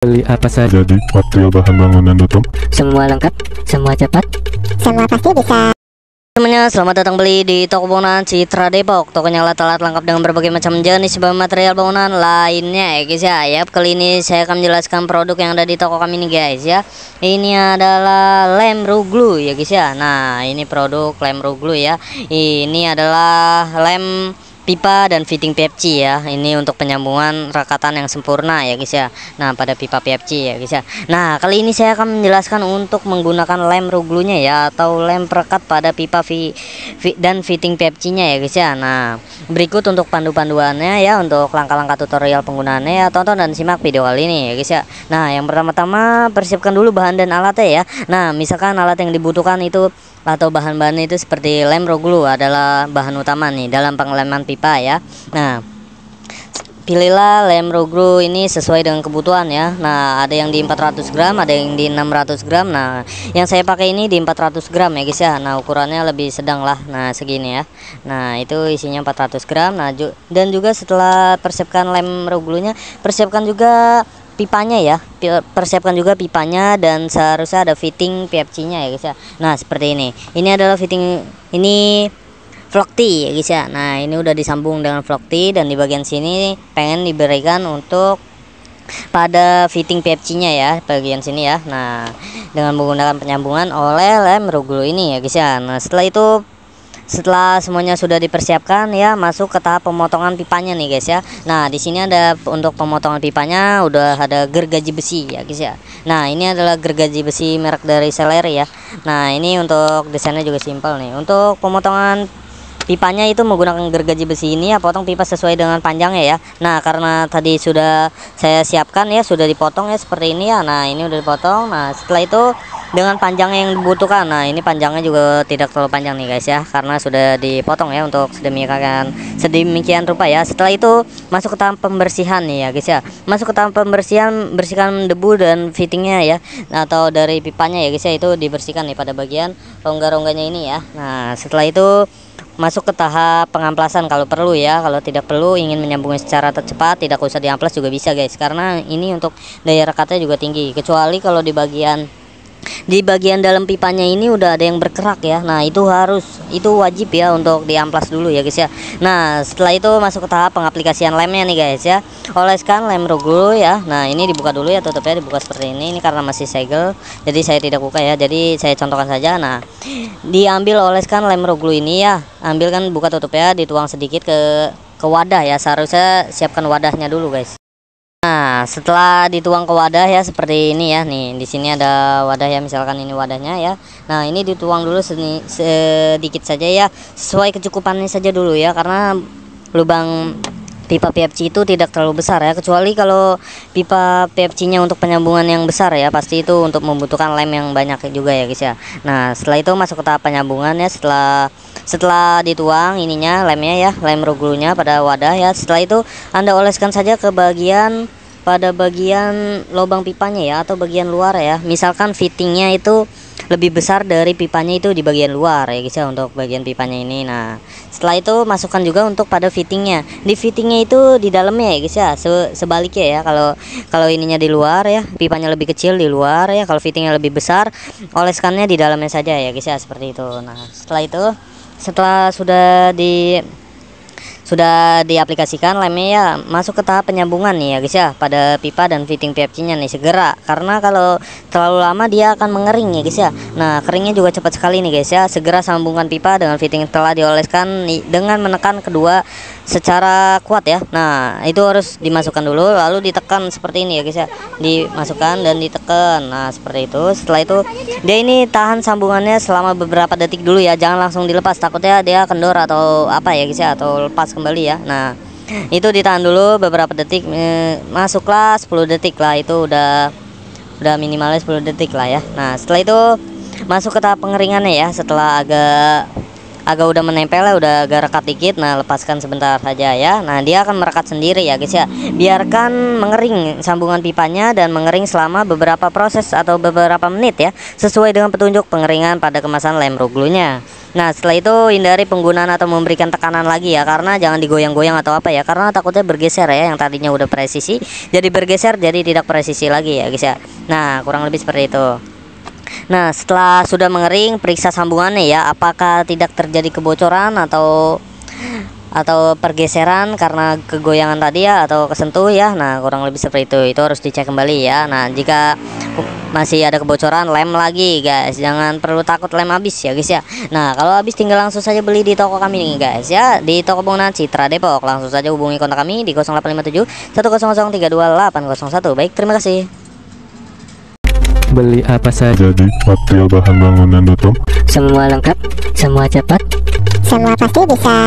Beli apa saja? Jadi, material bahan bangunan tutup. Semua lengkap, semua cepat. Semua pasti bisa. Teman-teman, selamat datang beli di toko bangunan Citra Depok. Tokonya alat-alat lengkap dengan berbagai macam jenis bahan material bangunan lainnya ya guys ya. Kali ini saya akan menjelaskan produk yang ada di toko kami nih guys ya. Ini adalah lem ruglu ya guys ya. Nah, ini produk lem ruglu ya. Ini adalah lem pipa dan fitting PFC ya. Ini untuk penyambungan rakatan yang sempurna ya guys ya. Nah, pada pipa PFC ya guys ya. Nah, kali ini saya akan menjelaskan untuk menggunakan lem ruglunya ya, atau lem perekat pada pipa dan fitting PFC-nya ya guys ya. Nah, berikut untuk pandu-panduannya ya, untuk langkah-langkah tutorial penggunaannya ya. Tonton dan simak video kali ini ya guys ya. Nah, yang pertama-tama persiapkan dulu bahan dan alatnya ya. Nah, misalkan alat yang dibutuhkan itu atau bahan-bahan itu seperti lem ruglu adalah bahan utama nih dalam pengeleman pipa ya. Nah, pilihlah lem ruglu ini sesuai dengan kebutuhan ya. Nah, ada yang di 400 gram, ada yang di 600 gram. Nah, yang saya pakai ini di 400 gram ya guys ya. Nah, ukurannya lebih sedang lah. Nah, segini ya. Nah, itu isinya 400 gram. Nah, dan juga setelah persiapkan lem ruglunya, persiapkan juga pipanya ya. Persiapkan juga pipanya, dan seharusnya ada fitting PFC-nya ya guys ya. Nah, seperti ini. Ini adalah fitting, ini vlog T ya guys ya. Nah, ini udah disambung dengan vlog T, dan di bagian sini pengen diberikan untuk pada fitting PFC-nya ya, bagian sini ya. Nah, dengan menggunakan penyambungan oleh lem ruglu ini ya guys ya. Nah, setelah semuanya sudah dipersiapkan ya, masuk ke tahap pemotongan pipanya nih guys ya. Nah, di sini ada untuk pemotongan pipanya udah ada gergaji besi ya guys ya. Nah, ini adalah gergaji besi merek dari Seleri ya. Nah, ini untuk desainnya juga simpel nih. Untuk pemotongan pipanya itu menggunakan gergaji besi ini ya, potong pipa sesuai dengan panjangnya ya. Nah, karena tadi sudah saya siapkan ya, sudah dipotong ya seperti ini ya. Nah, ini udah dipotong. Nah, setelah itu dengan panjang yang dibutuhkan. Nah, ini panjangnya juga tidak terlalu panjang nih guys ya, karena sudah dipotong ya untuk sedemikian rupa ya. Setelah itu masuk ke tahap pembersihan nih ya guys ya. Masuk ke tahap pembersihan, bersihkan debu dan fittingnya ya, atau dari pipanya ya guys ya. Itu dibersihkan nih pada bagian rongga-rongganya ini ya. Nah, setelah itu masuk ke tahap pengamplasan kalau perlu ya. Kalau tidak perlu, ingin menyambungnya secara cepat, tidak usah diamplas juga bisa guys, karena ini untuk daya rekatnya juga tinggi. Kecuali kalau di bagian dalam pipanya ini udah ada yang berkerak ya. Nah, itu wajib ya untuk diamplas dulu ya guys ya. Nah, setelah itu masuk ke tahap pengaplikasian lemnya nih guys ya. Oleskan lem ruglu ya. Nah, ini dibuka dulu ya, tutupnya dibuka seperti ini. Ini karena masih segel, jadi saya tidak buka ya, jadi saya contohkan saja. Nah, diambil oleskan lem ruglu ini ya. Ambilkan, buka tutupnya, dituang sedikit ke wadah ya. Seharusnya siapkan wadahnya dulu guys. Nah, setelah dituang ke wadah ya seperti ini ya. Nih, di sini ada wadah ya, misalkan ini wadahnya ya. Nah, ini dituang dulu sedikit saja ya, sesuai kecukupannya saja dulu ya, karena lubang pipa PFC itu tidak terlalu besar ya, kecuali kalau pipa PFC-nya untuk penyambungan yang besar ya, pasti itu untuk membutuhkan lem yang banyak juga ya guys ya. Nah, setelah itu masuk ke tahap penyambungan ya. Setelah dituang ininya, lemnya ya, lem ruglunya pada wadah ya. Setelah itu Anda oleskan saja ke pada bagian lubang pipanya ya, atau bagian luar ya. Misalkan fittingnya itu lebih besar dari pipanya itu di bagian luar ya guys ya, untuk bagian pipanya ini. Nah, setelah itu masukkan juga untuk pada fittingnya. Di fittingnya itu di dalamnya ya guys ya, sebaliknya ya. Kalau ininya di luar ya, pipanya lebih kecil di luar ya. Kalau fittingnya lebih besar, oleskannya di dalamnya saja ya guys ya, seperti itu. Nah, setelah sudah diaplikasikan lemnya ya, masuk ke tahap penyambungan nih ya guys ya, pada pipa dan fitting PFC-nya nih segera, karena kalau terlalu lama dia akan mengering ya guys ya. Nah, keringnya juga cepat sekali nih guys ya. Segera sambungkan pipa dengan fitting telah dioleskan dengan menekan kedua secara kuat ya. Nah, itu harus dimasukkan dulu, lalu ditekan seperti ini ya guys ya. Dimasukkan dan ditekan. Nah, seperti itu. Setelah itu dia ini tahan sambungannya selama beberapa detik dulu ya, jangan langsung dilepas, takutnya dia kendor atau apa ya guys ya, atau lepas kembali ya. Nah, itu ditahan dulu beberapa detik, masuklah 10 detik lah, itu udah minimalnya 10 detik lah ya. Nah, setelah itu masuk ke tahap pengeringannya ya. Setelah agak agak udah menempel ya, udah agak rekat dikit. Nah, lepaskan sebentar saja ya. Nah, dia akan merekat sendiri ya guys ya. Biarkan mengering sambungan pipanya dan mengering selama beberapa proses atau beberapa menit ya, sesuai dengan petunjuk pengeringan pada kemasan lem ruglunya. Nah, setelah itu hindari penggunaan atau memberikan tekanan lagi ya, karena jangan digoyang-goyang atau apa ya, karena takutnya bergeser ya, yang tadinya udah presisi jadi bergeser jadi tidak presisi lagi ya guys ya. Nah, kurang lebih seperti itu. Nah, setelah sudah mengering, periksa sambungannya ya, apakah tidak terjadi kebocoran atau pergeseran karena kegoyangan tadi ya, atau kesentuh ya. Nah, kurang lebih seperti itu harus dicek kembali ya. Nah, jika masih ada kebocoran, lem lagi guys, jangan perlu takut lem habis ya guys ya. Nah, kalau habis tinggal langsung saja beli di toko kami nih guys ya, di toko bangunan Citra Depok. Langsung saja hubungi kontak kami di 0857 100 32801. Baik, terima kasih. Beli apa saja? Jadi, material bahan bangunan.com. Semua lengkap, semua cepat. Semua pasti bisa.